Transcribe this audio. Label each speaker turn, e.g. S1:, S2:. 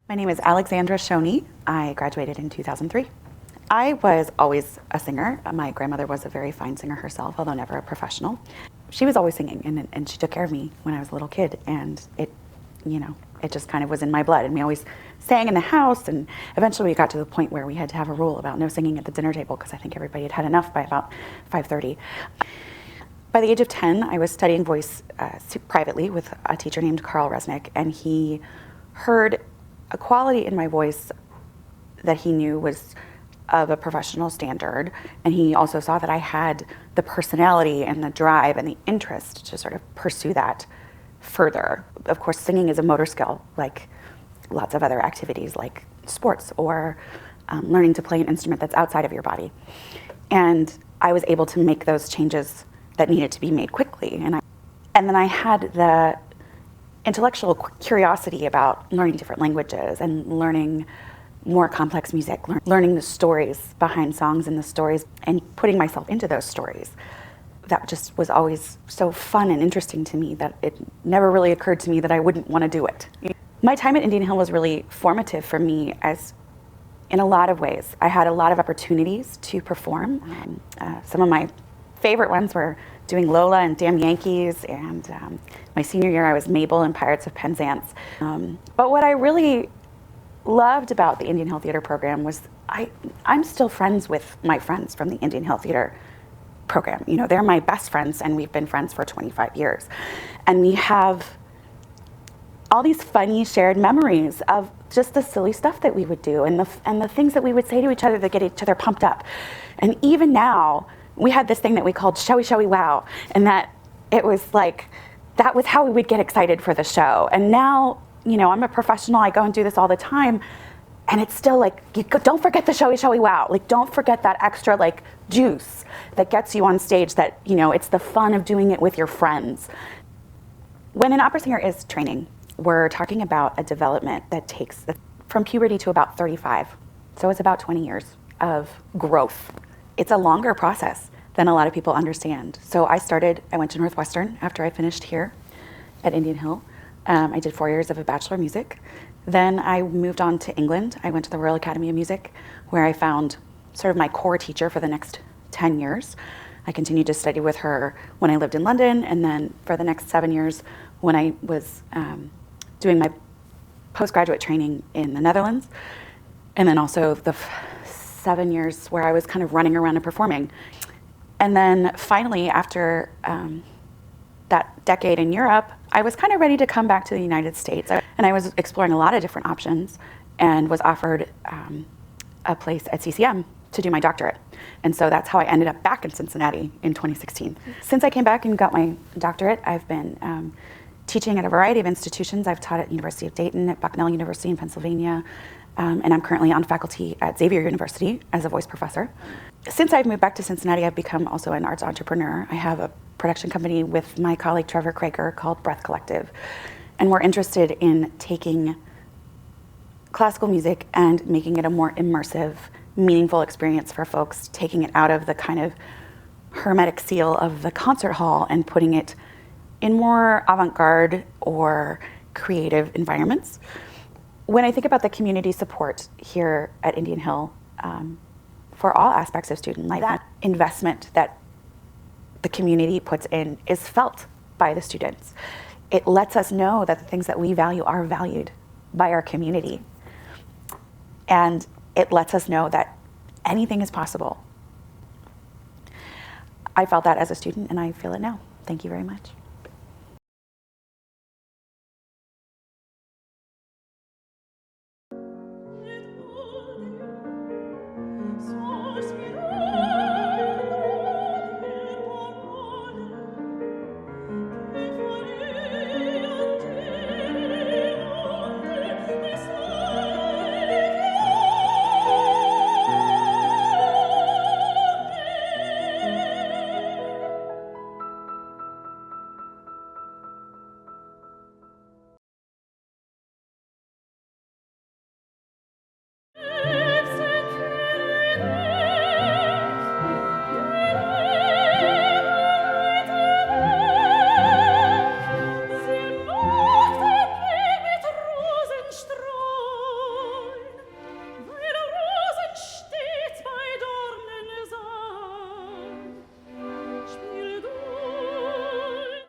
S1: My name is Alexandra Schoeny. I graduated in 2003. I was always a singer. My grandmother was a very fine singer herself, although never a professional. She was always singing, and she took care of me when I was a little kid, and it just kind of was in my blood. And we always sang in the house, and eventually we got to the point where we had to have a rule about no singing at the dinner table because I think everybody had had enough by about 5:30. By the age of 10, I was studying voice privately with a teacher named Carl Resnick, and he heard a quality in my voice that he knew was of a professional standard, and he also saw that I had the personality and the drive and the interest to sort of pursue that further. Of course, singing is a motor skill, like lots of other activities like sports or learning to play an instrument that's outside of your body. And I was able to make those changes that needed to be made quickly. And then I had the intellectual curiosity about learning different languages and learning more complex music, learning the stories behind songs and the stories and putting myself into those stories. That just was always so fun and interesting to me that it never really occurred to me that I wouldn't want to do it. My time at Indian Hill was really formative for me as in a lot of ways. I had a lot of opportunities to perform. Some of my favorite ones were doing Lola and Damn Yankees, and my senior year I was Mabel in Pirates of Penzance. But what I really loved about the Indian Hill Theater program was I'm still friends with my friends from the Indian Hill Theater program. You know, they're my best friends, and we've been friends for 25 years. And we have all these funny shared memories of just the silly stuff that we would do and the things that we would say to each other that get each other pumped up. And even now, we had this thing that we called Showy Wow, and that it was like, that was how we would get excited for the show. And now, you know, I'm a professional, I go and do this all the time, and it's still like, don't forget the Showy Wow. Like, don't forget that extra like juice that gets you on stage, that, you know, it's the fun of doing it with your friends. When an opera singer is training, we're talking about a development that takes from puberty to about 35. So it's about 20 years of growth. It's a longer process than a lot of people understand. So I went to Northwestern after I finished here at Indian Hill. I did 4 years of a Bachelor of Music. Then I moved on to England. I went to the Royal Academy of Music, where I found sort of my core teacher for the next 10 years. I continued to study with her when I lived in London, and then for the next 7 years when I was doing my postgraduate training in the Netherlands, and then also the 7 years where I was kind of running around and performing. And then finally, after that decade in Europe, I was kind of ready to come back to the United States. And I was exploring a lot of different options and was offered a place at CCM to do my doctorate. And so that's how I ended up back in Cincinnati in 2016. Since I came back and got my doctorate, I've been teaching at a variety of institutions. I've taught at University of Dayton, at Bucknell University in Pennsylvania, and I'm currently on faculty at Xavier University as a voice professor. Since I've moved back to Cincinnati, I've become also an arts entrepreneur. I have a production company with my colleague Trevor Kraker called Breath Collective, and we're interested in taking classical music and making it a more immersive, meaningful experience for folks, taking it out of the kind of hermetic seal of the concert hall and putting it in more avant-garde or creative environments. When I think about the community support here at Indian Hill, for all aspects of student life, that investment that the community puts in is felt by the students. It lets us know that the things that we value are valued by our community. And it lets us know that anything is possible. I felt that as a student, and I feel it now. Thank you very much.